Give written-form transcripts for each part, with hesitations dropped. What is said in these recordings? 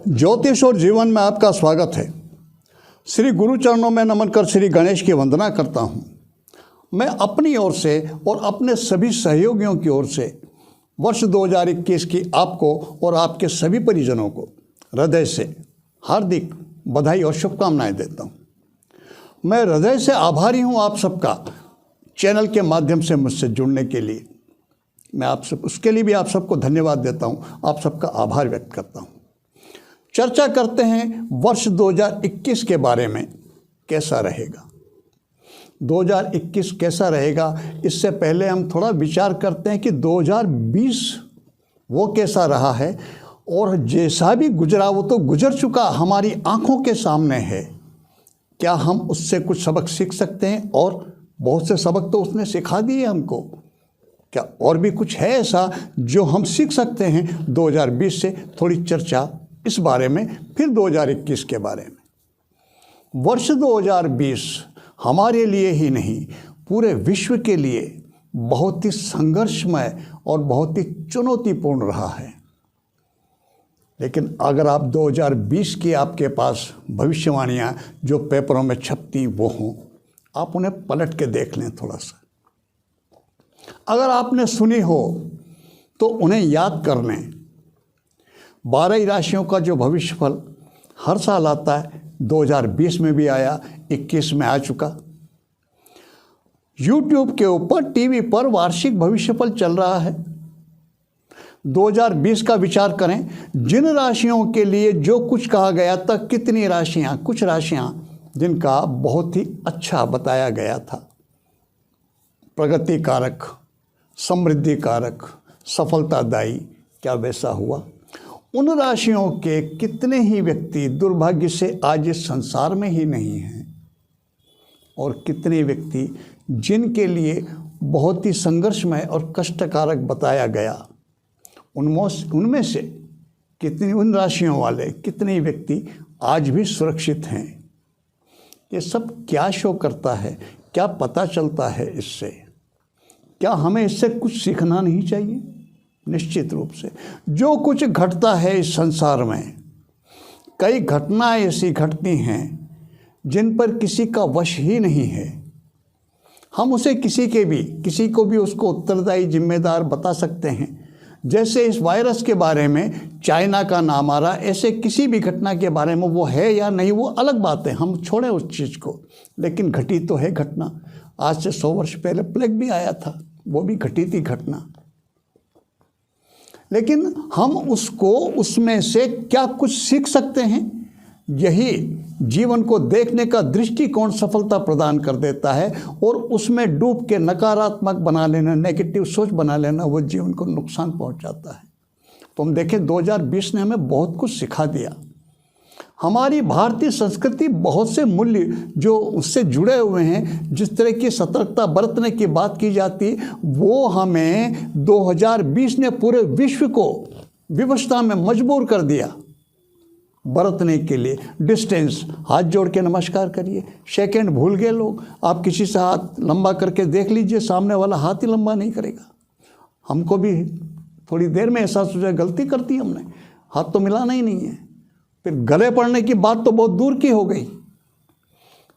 ज्योतिष और जीवन में आपका स्वागत है। श्री गुरु चरणों में नमन कर श्री गणेश की वंदना करता हूँ। मैं अपनी ओर से और अपने सभी सहयोगियों की ओर से वर्ष 2021 की आपको और आपके सभी परिजनों को हृदय से हार्दिक बधाई और शुभकामनाएं देता हूँ। मैं हृदय से आभारी हूँ आप सबका चैनल के माध्यम से मुझसे जुड़ने के लिए। मैं आप सब उसके लिए भी आप सबको धन्यवाद देता हूँ, आप सबका आभार व्यक्त करता हूँ। चर्चा करते हैं वर्ष 2021 के बारे में, कैसा रहेगा 2021 कैसा रहेगा। इससे पहले हम थोड़ा विचार करते हैं कि 2020 वो कैसा रहा है, और जैसा भी गुजरा वो तो गुजर चुका, हमारी आंखों के सामने है। क्या हम उससे कुछ सबक सीख सकते हैं? और बहुत से सबक तो उसने सिखा दिए हमको। क्या और भी कुछ है ऐसा जो हम सीख सकते हैं 2020 से? थोड़ी चर्चा इस बारे में, फिर 2021 के बारे में। वर्ष 2020 हमारे लिए ही नहीं, पूरे विश्व के लिए बहुत ही संघर्षमय और बहुत ही चुनौतीपूर्ण रहा है। लेकिन अगर आप 2020 की आपके पास भविष्यवाणियाँ जो पेपरों में छपती वो हों, आप उन्हें पलट के देख लें थोड़ा सा। अगर आपने सुनी हो तो उन्हें याद कर लें। 12 राशियों का जो भविष्यफल हर साल आता है, 2020 में भी आया, 21 में आ चुका। YouTube के ऊपर, टीवी पर वार्षिक भविष्यफल चल रहा है। 2020 का विचार करें, जिन राशियों के लिए जो कुछ कहा गया था, कितनी राशियां, कुछ राशियां जिनका बहुत ही अच्छा बताया गया था, प्रगति कारक, समृद्धि कारक, सफलतादायी, क्या वैसा हुआ? उन राशियों के कितने ही व्यक्ति दुर्भाग्य से आज इस संसार में ही नहीं हैं, और कितने व्यक्ति जिनके लिए बहुत ही संघर्षमय और कष्टकारक बताया गया, उनमें से कितनी, उन राशियों वाले कितने व्यक्ति आज भी सुरक्षित हैं। ये सब क्या शो करता है, क्या पता चलता है इससे? क्या हमें इससे कुछ सीखना नहीं चाहिए? निश्चित रूप से। जो कुछ घटता है इस संसार में, कई घटनाएं ऐसी घटती हैं जिन पर किसी का वश ही नहीं है। हम उसे किसी को भी उसको उत्तरदायी जिम्मेदार बता सकते हैं। जैसे इस वायरस के बारे में चाइना का नाम आ रहा, ऐसे किसी भी घटना के बारे में वो है या नहीं वो अलग बात है, हम छोड़ें उस चीज़ को, लेकिन घटी तो है घटना। आज से 100 वर्ष पहले प्लेग भी आया था, वो भी घटी थी घटना। लेकिन हम उसको, उसमें से क्या कुछ सीख सकते हैं? यही जीवन को देखने का दृष्टिकोण सफलता प्रदान कर देता है, और उसमें डूब के नकारात्मक बना लेना, नेगेटिव सोच बना लेना, वो जीवन को नुकसान पहुंचाता है। तो हम देखें 2020 ने हमें बहुत कुछ सिखा दिया। हमारी भारतीय संस्कृति, बहुत से मूल्य जो उससे जुड़े हुए हैं, जिस तरह की सतर्कता बरतने की बात की जाती, वो हमें 2020 ने पूरे विश्व को विवशता में मजबूर कर दिया बरतने के लिए। डिस्टेंस, हाथ जोड़ के नमस्कार करिए, सेकंड भूल गए लोग। आप किसी से हाथ लंबा करके देख लीजिए, सामने वाला हाथ ही लंबा नहीं करेगा। हमको भी थोड़ी देर में एहसास हो जाए गलती कर दी हमने, हाथ तो मिलाना ही नहीं है। फिर गले पड़ने की बात तो बहुत दूर की हो गई।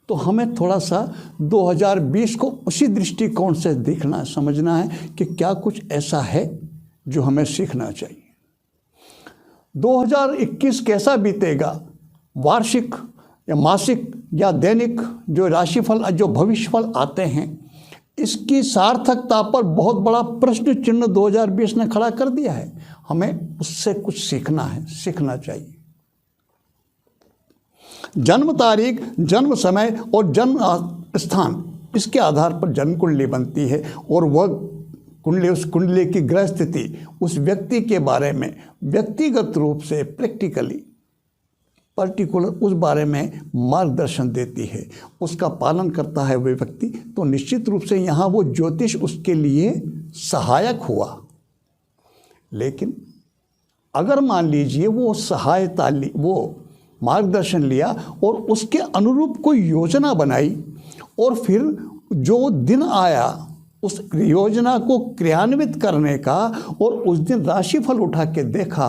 तो हमें थोड़ा सा 2020 को उसी दृष्टिकोण से देखना, समझना है कि क्या कुछ ऐसा है जो हमें सीखना चाहिए। 2021 कैसा बीतेगा? वार्षिक या मासिक या दैनिक जो राशिफल, जो भविष्यफल आते हैं, इसकी सार्थकता पर बहुत बड़ा प्रश्न चिन्ह 2020 ने खड़ा कर दिया है। हमें उससे कुछ सीखना है, सीखना चाहिए। जन्म तारीख, जन्म समय और जन्म स्थान, इसके आधार पर जन्म कुंडली बनती है, और वह कुंडली, उस कुंडली की ग्रह स्थिति उस व्यक्ति के बारे में व्यक्तिगत रूप से, प्रैक्टिकली, पर्टिकुलर उस बारे में मार्गदर्शन देती है। उसका पालन करता है वह व्यक्ति, तो निश्चित रूप से यहाँ वो ज्योतिष उसके लिए सहायक हुआ। लेकिन अगर मान लीजिए वो सहायता ली, वो मार्गदर्शन लिया और उसके अनुरूप कोई योजना बनाई, और फिर जो दिन आया उस योजना को क्रियान्वित करने का, और उस दिन राशिफल उठा के देखा,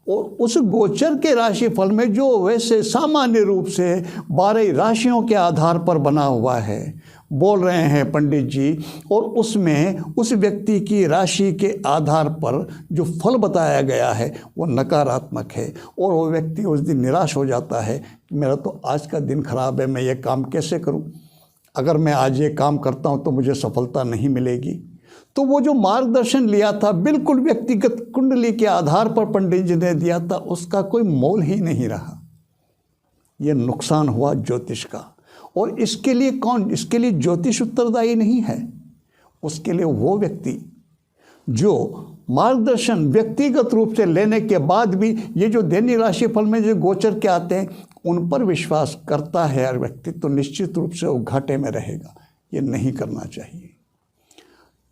और उस गोचर के राशिफल में जो वैसे सामान्य रूप से 12 राशियों के आधार पर बना हुआ है, बोल रहे हैं पंडित जी, और उसमें उस व्यक्ति की राशि के आधार पर जो फल बताया गया है वो नकारात्मक है, और वो व्यक्ति उस दिन निराश हो जाता है कि मेरा तो आज का दिन खराब है, मैं ये काम कैसे करूं, अगर मैं आज ये काम करता हूं तो मुझे सफलता नहीं मिलेगी। तो वो जो मार्गदर्शन लिया था बिल्कुल व्यक्तिगत कुंडली के आधार पर पंडित जी ने दिया था, उसका कोई मोल ही नहीं रहा। ये नुकसान हुआ ज्योतिष का। और इसके लिए कौन, इसके लिए ज्योतिष उत्तरदायी नहीं है, उसके लिए वो व्यक्ति जो मार्गदर्शन व्यक्तिगत रूप से लेने के बाद भी ये जो दैनिक राशिफल में जो गोचर के आते हैं उन पर विश्वास करता है हर व्यक्ति, तो निश्चित रूप से वो घाटे में रहेगा। ये नहीं करना चाहिए।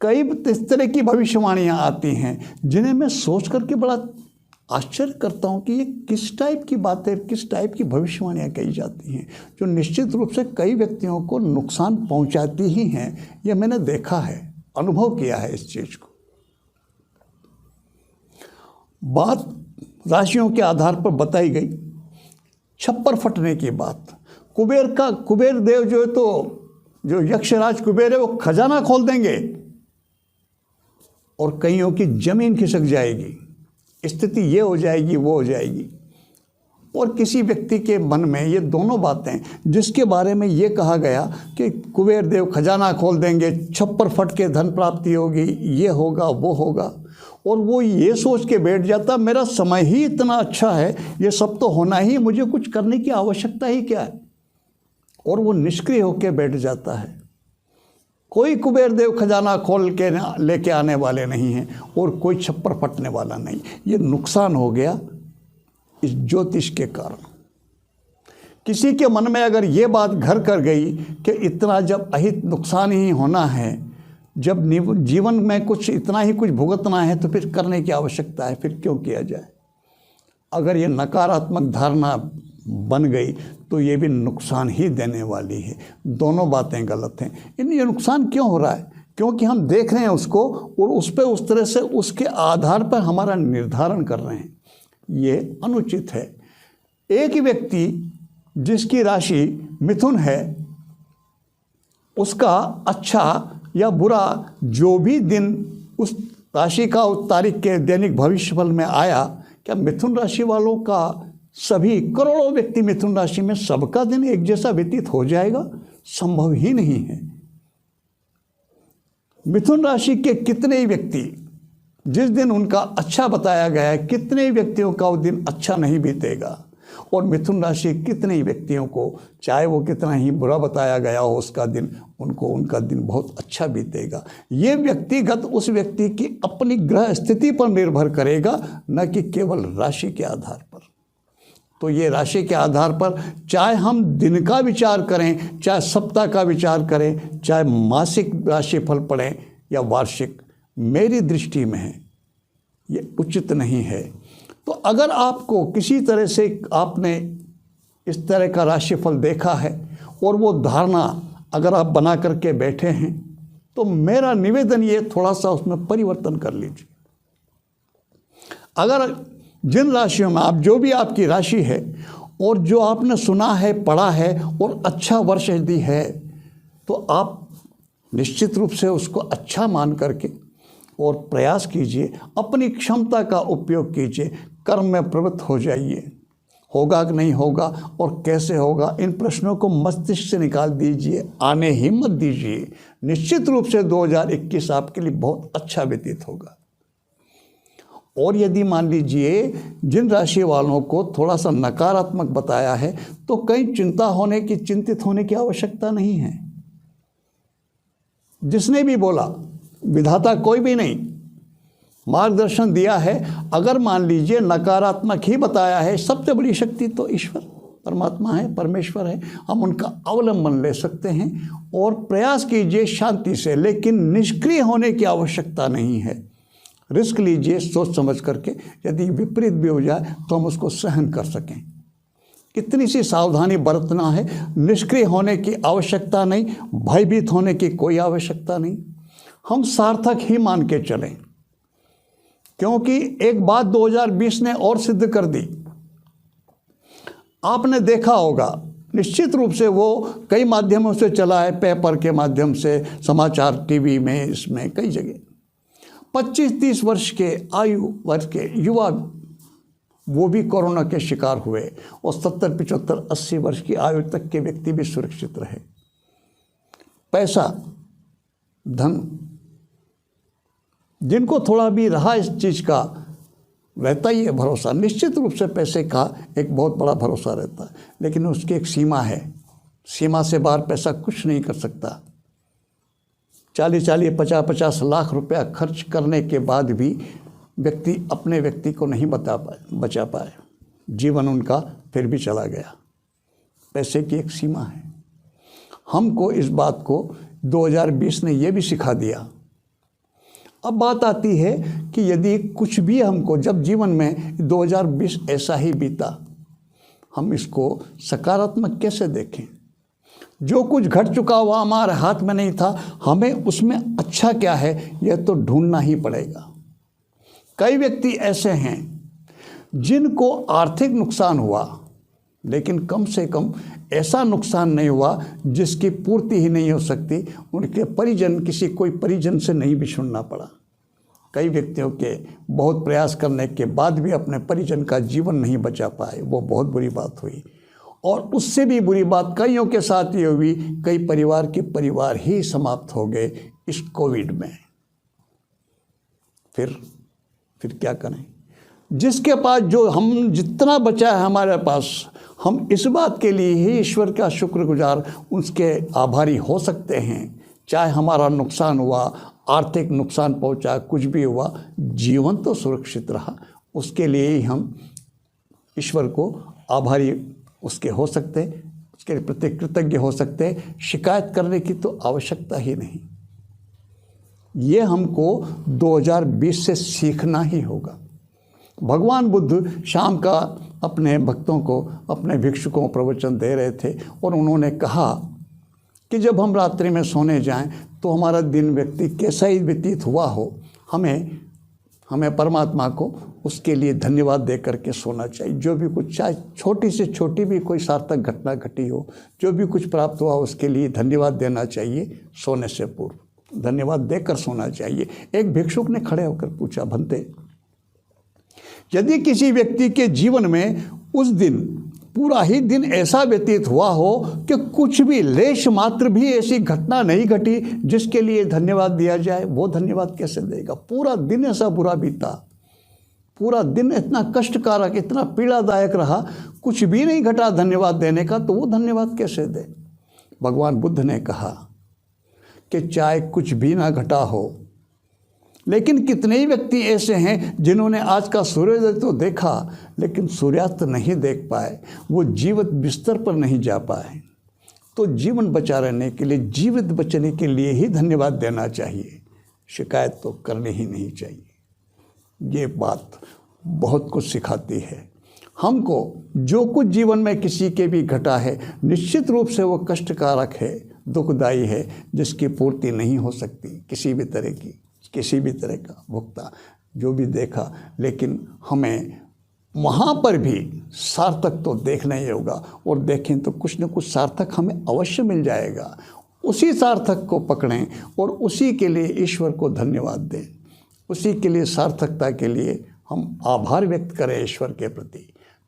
कई इस तरह की भविष्यवाणियाँ आती हैं जिन्हें मैं सोच करके बड़ा आश्चर्य करता हूँ कि ये किस टाइप की बातें, किस टाइप की भविष्यवाणियाँ कही जाती हैं, जो निश्चित रूप से कई व्यक्तियों को नुकसान पहुँचाती ही हैं। ये मैंने देखा है, अनुभव किया है इस चीज़ को। बात राशियों के आधार पर बताई गई, छप्पर फटने की बात। कुबेर देव जो है, तो जो यक्षराज कुबेर है वो खजाना खोल देंगे और कईयों की जमीन खिसक जाएगी, स्थिति ये हो जाएगी वो हो जाएगी। और किसी व्यक्ति के मन में ये दोनों बातें, जिसके बारे में ये कहा गया कि कुबेर देव खजाना खोल देंगे, छप्पर फट के धन प्राप्ति होगी, ये होगा वो होगा, और वो ये सोच के बैठ जाता मेरा समय ही इतना अच्छा है, ये सब तो होना ही, मुझे कुछ करने की आवश्यकता ही क्या है, और वो निष्क्रिय होकर बैठ जाता है। कोई कुबेर देव खजाना खोल के लेके आने वाले नहीं हैं और कोई छप्पर फटने वाला नहीं। ये नुकसान हो गया इस ज्योतिष के कारण। किसी के मन में अगर ये बात घर कर गई कि इतना जब अहित नुकसान ही होना है, जब जीवन में कुछ इतना ही कुछ भुगतना है, तो फिर करने की आवश्यकता है, फिर क्यों किया जाए। अगर ये नकारात्मक धारणा बन गई तो ये भी नुकसान ही देने वाली है। दोनों बातें गलत हैं। ये नुकसान क्यों हो रहा है? क्योंकि हम देख रहे हैं उसको और उस पर उस तरह से उसके आधार पर हमारा निर्धारण कर रहे हैं। ये अनुचित है। एक व्यक्ति जिसकी राशि मिथुन है, उसका अच्छा या बुरा जो भी दिन उस राशि का उस तारीख के दैनिक भविष्यफल में आया, क्या मिथुन राशि वालों का सभी करोड़ों व्यक्ति मिथुन राशि में सबका दिन एक जैसा व्यतीत हो जाएगा? संभव ही नहीं है। मिथुन राशि के कितने ही व्यक्ति जिस दिन उनका अच्छा बताया गया है, कितने ही व्यक्तियों का वो दिन अच्छा नहीं बीतेगा, और मिथुन राशि कितने ही व्यक्तियों को चाहे वो कितना ही बुरा बताया गया हो उसका दिन, उनको उनका दिन बहुत अच्छा बीतेगा। ये व्यक्तिगत उस व्यक्ति की अपनी ग्रह स्थिति पर निर्भर करेगा, न कि केवल राशि के आधार पर। तो ये राशि के आधार पर चाहे हम दिन का विचार करें, चाहे सप्ताह का विचार करें, चाहे मासिक राशिफल पढ़ें या वार्षिक, मेरी दृष्टि में है ये उचित नहीं है। तो अगर आपको किसी तरह से आपने इस तरह का राशिफल देखा है और वो धारणा अगर आप बना करके बैठे हैं, तो मेरा निवेदन ये थोड़ा सा उसमें परिवर्तन कर लीजिए। अगर जिन राशियों में आप, जो भी आपकी राशि है और जो आपने सुना है, पढ़ा है और अच्छा वर्ष यदि है, तो आप निश्चित रूप से उसको अच्छा मान करके और प्रयास कीजिए, अपनी क्षमता का उपयोग कीजिए, कर्म में प्रवृत्त हो जाइए। होगा कि नहीं होगा और कैसे होगा, इन प्रश्नों को मस्तिष्क से निकाल दीजिए, आने ही मत दीजिए। निश्चित रूप से 2021 आपके लिए बहुत अच्छा व्यतीत होगा। और यदि मान लीजिए जिन राशि वालों को थोड़ा सा नकारात्मक बताया है, तो कहीं चिंतित होने की आवश्यकता नहीं है। जिसने भी बोला, विधाता कोई भी नहीं, मार्गदर्शन दिया है, अगर मान लीजिए नकारात्मक ही बताया है, सबसे बड़ी शक्ति तो ईश्वर परमात्मा है, परमेश्वर है, हम उनका अवलंबन ले सकते हैं और प्रयास कीजिए शांति से, लेकिन निष्क्रिय होने की आवश्यकता नहीं है। रिस्क लीजिए सोच समझ करके, यदि विपरीत भी हो जाए तो हम उसको सहन कर सकें। इतनी सी सावधानी बरतना है, निष्क्रिय होने की आवश्यकता नहीं, भयभीत होने की कोई आवश्यकता नहीं। हम सार्थक ही मान के चलें। क्योंकि एक बात 2020 ने और सिद्ध कर दी। आपने देखा होगा, निश्चित रूप से वो कई माध्यमों से चला है, पेपर के माध्यम से, समाचार, टीवी में, इसमें कई जगह। 25-30 वर्ष के आयु वर्ग के युवा वो भी कोरोना के शिकार हुए, और 70, 75, 80 वर्ष की आयु तक के व्यक्ति भी सुरक्षित रहे। पैसा, धन, जिनको थोड़ा भी रहा इस चीज़ का, रहता ही है भरोसा। निश्चित रूप से पैसे का एक बहुत बड़ा भरोसा रहता है, लेकिन उसकी एक सीमा है। सीमा से बाहर पैसा कुछ नहीं कर सकता। 40-40, 50-50 लाख रुपया खर्च करने के बाद भी व्यक्ति अपने व्यक्ति को नहीं बचा पाए। जीवन उनका फिर भी चला गया। पैसे की एक सीमा है। हमको इस बात को 2020 ने ये भी सिखा दिया। अब बात आती है कि यदि कुछ भी हमको, जब जीवन में 2020 ऐसा ही बीता, हम इसको सकारात्मक कैसे देखें? जो कुछ घट चुका हुआ हमारे हाथ में नहीं था, हमें उसमें अच्छा क्या है यह तो ढूंढना ही पड़ेगा। कई व्यक्ति ऐसे हैं जिनको आर्थिक नुकसान हुआ, लेकिन कम से कम ऐसा नुकसान नहीं हुआ जिसकी पूर्ति ही नहीं हो सकती। उनके परिजन, किसी कोई परिजन से नहीं बिछुड़ना पड़ा। कई व्यक्तियों के बहुत प्रयास करने के बाद भी अपने परिजन का जीवन नहीं बचा पाए, वो बहुत बुरी बात हुई। और उससे भी बुरी बात कईयों के साथ ये हुई, कई परिवार के परिवार ही समाप्त हो गए इस कोविड में। फिर क्या करें? जिसके पास, जो हम जितना बचा है हमारे पास, हम इस बात के लिए ही ईश्वर का शुक्रगुजार, उसके आभारी हो सकते हैं। चाहे हमारा नुकसान हुआ, आर्थिक नुकसान पहुंचा, कुछ भी हुआ, जीवन तो सुरक्षित रहा, उसके लिए ही हम ईश्वर को आभारी उसके हो सकते, उसके प्रति कृतज्ञ हो सकते। शिकायत करने की तो आवश्यकता ही नहीं। ये हमको 2020 से सीखना ही होगा। भगवान बुद्ध शाम का अपने भक्तों को, अपने भिक्षुकों को प्रवचन दे रहे थे, और उन्होंने कहा कि जब हम रात्रि में सोने जाएं तो हमारा दिन व्यक्ति कैसा ही व्यतीत हुआ हो, हमें परमात्मा को उसके लिए धन्यवाद दे करके सोना चाहिए। जो भी कुछ, चाहे छोटी से छोटी भी कोई सार्थक घटना घटी हो, जो भी कुछ प्राप्त हुआ उसके लिए धन्यवाद देना चाहिए। सोने से पूर्व धन्यवाद देकर सोना चाहिए। एक भिक्षुक ने खड़े होकर पूछा, भंते, यदि किसी व्यक्ति के जीवन में उस दिन, पूरा ही दिन ऐसा व्यतीत हुआ हो कि कुछ भी, लेश मात्र भी ऐसी घटना नहीं घटी जिसके लिए धन्यवाद दिया जाए, वो धन्यवाद कैसे देगा? पूरा दिन ऐसा बुरा बीता, पूरा दिन इतना कष्टकारक, इतना पीड़ादायक रहा, कुछ भी नहीं घटा धन्यवाद देने का, तो वो धन्यवाद कैसे दे? भगवान बुद्ध ने कहा कि चाहे कुछ भी ना घटा हो, लेकिन कितने ही व्यक्ति ऐसे हैं जिन्होंने आज का सूर्योदय तो देखा, लेकिन सूर्यास्त नहीं देख पाए, वो जीवित बिस्तर पर नहीं जा पाए। तो जीवन बचा रहने के लिए, जीवित बचने के लिए ही धन्यवाद देना चाहिए, शिकायत तो करनी ही नहीं चाहिए। ये बात बहुत कुछ सिखाती है हमको। जो कुछ जीवन में किसी के भी घटा है, निश्चित रूप से वो कष्टकारक है, दुखदायी है, जिसकी पूर्ति नहीं हो सकती किसी भी तरह की, किसी भी तरह का भुगता जो भी देखा। लेकिन हमें वहाँ पर भी सार्थक तो देखना ही होगा, और देखें तो कुछ न कुछ सार्थक हमें अवश्य मिल जाएगा। उसी सार्थक को पकड़ें और उसी के लिए ईश्वर को धन्यवाद दें, उसी के लिए, सार्थकता के लिए हम आभार व्यक्त करें ईश्वर के प्रति।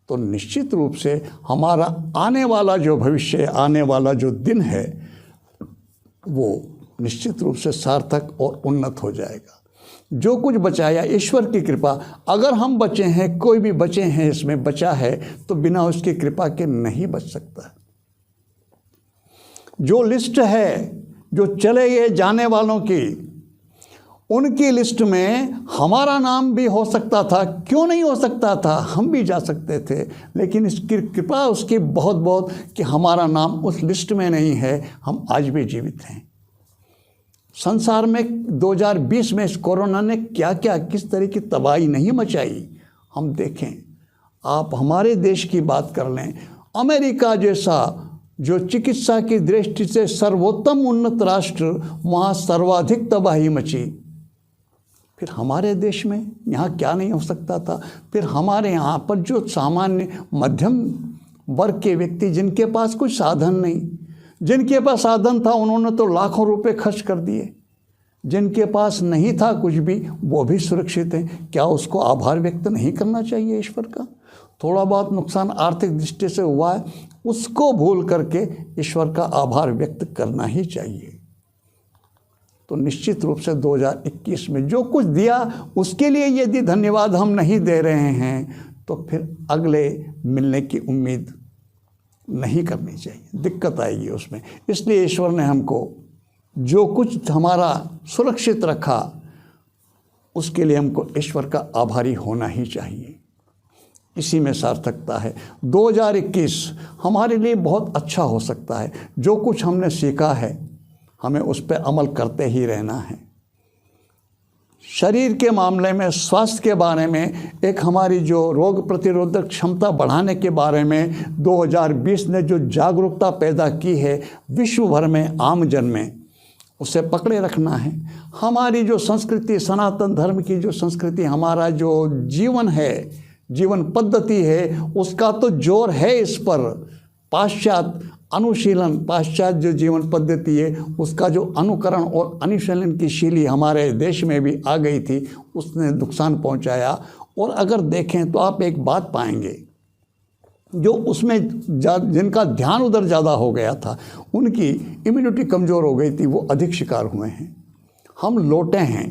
तो निश्चित रूप से हमारा आने वाला जो भविष्य, आने वाला जो दिन है, वो निश्चित रूप से सार्थक और उन्नत हो जाएगा। जो कुछ बचाया ईश्वर की कृपा, अगर हम बचे हैं, कोई भी बचे हैं, इसमें बचा है, तो बिना उसकी कृपा के नहीं बच सकता। जो लिस्ट है, जो चले गए जाने वालों की, उनकी लिस्ट में हमारा नाम भी हो सकता था, क्यों नहीं हो सकता था, हम भी जा सकते थे, लेकिन इसकी कृपा उसकी बहुत बहुत कि हमारा नाम उस लिस्ट में नहीं है, हम आज भी जीवित हैं। संसार में 2020 में इस कोरोना ने क्या क्या, किस तरह की तबाही नहीं मचाई, हम देखें। आप हमारे देश की बात कर लें, अमेरिका जैसा जो चिकित्सा की दृष्टि से सर्वोत्तम उन्नत राष्ट्र, वहाँ सर्वाधिक तबाही मची। फिर हमारे देश में यहाँ क्या नहीं हो सकता था। फिर हमारे यहाँ पर जो सामान्य मध्यम वर्ग के व्यक्ति जिनके पास कुछ साधन नहीं, जिनके पास साधन था उन्होंने तो लाखों रुपए खर्च कर दिए, जिनके पास नहीं था कुछ भी वो भी सुरक्षित हैं। क्या उसको आभार व्यक्त नहीं करना चाहिए ईश्वर का? थोड़ा बहुत नुकसान आर्थिक दृष्टि से हुआ है, उसको भूल करके ईश्वर का आभार व्यक्त करना ही चाहिए। तो निश्चित रूप से 2021 में जो कुछ दिया उसके लिए यदि धन्यवाद हम नहीं दे रहे हैं तो फिर अगले मिलने की उम्मीद नहीं करनी चाहिए, दिक्कत आएगी उसमें। इसलिए ईश्वर ने हमको जो कुछ हमारा सुरक्षित रखा उसके लिए हमको ईश्वर का आभारी होना ही चाहिए। इसी में सार्थकता है। 2021 हमारे लिए बहुत अच्छा हो सकता है। जो कुछ हमने सीखा है हमें उस पर अमल करते ही रहना है। शरीर के मामले में, स्वास्थ्य के बारे में, एक हमारी जो रोग प्रतिरोधक क्षमता बढ़ाने के बारे में 2020 ने जो जागरूकता पैदा की है विश्व भर में, आम जन में, उसे पकड़े रखना है। हमारी जो संस्कृति, सनातन धर्म की जो संस्कृति, हमारा जो जीवन है, जीवन पद्धति है, उसका तो जोर है इस पर। पाश्चात्य अनुशीलन, पाश्चात्य जो जीवन पद्धति है उसका जो अनुकरण और अनुशीलन की शैली हमारे देश में भी आ गई थी, उसने नुकसान पहुंचाया। और अगर देखें तो आप एक बात पाएंगे, जो उसमें जिनका ध्यान उधर ज़्यादा हो गया था उनकी इम्यूनिटी कमज़ोर हो गई थी, वो अधिक शिकार हुए हैं। हम लौटे हैं।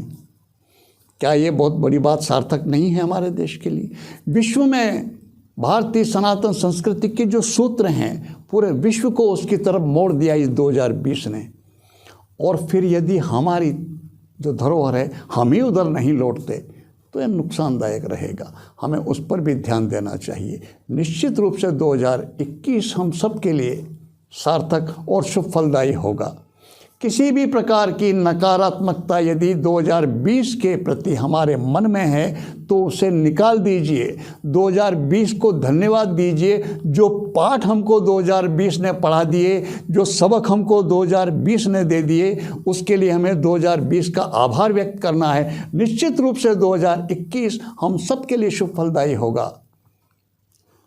क्या ये बहुत बड़ी बात सार्थक नहीं है हमारे देश के लिए? विश्व में भारतीय सनातन संस्कृति के जो सूत्र हैं पूरे विश्व को उसकी तरफ मोड़ दिया इस 2020 ने। और फिर यदि हमारी जो धरोहर है हम ही उधर नहीं लौटते तो यह नुकसानदायक रहेगा। हमें उस पर भी ध्यान देना चाहिए। निश्चित रूप से 2021 हम सब के लिए सार्थक और शुभ फलदायी होगा। किसी भी प्रकार की नकारात्मकता यदि 2020 के प्रति हमारे मन में है तो उसे निकाल दीजिए। 2020 को धन्यवाद दीजिए। जो पाठ हमको 2020 ने पढ़ा दिए, जो सबक हमको 2020 ने दे दिए, उसके लिए हमें 2020 का आभार व्यक्त करना है। निश्चित रूप से 2021 हम सब के लिए शुभ फलदायी होगा।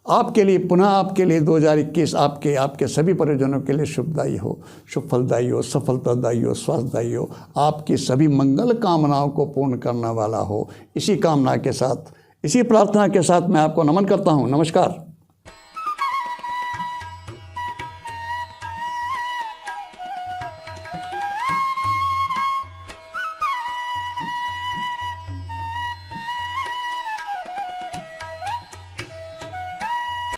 आपके लिए, पुनः आपके लिए 2021 आपके सभी परिजनों के लिए शुभदायी हो, शुभ फलदायी हो, सफलतादायी हो, स्वास्थ्यदायी हो, आपकी सभी मंगल कामनाओं को पूर्ण करने वाला हो। इसी कामना के साथ, इसी प्रार्थना के साथ मैं आपको नमन करता हूँ। नमस्कार।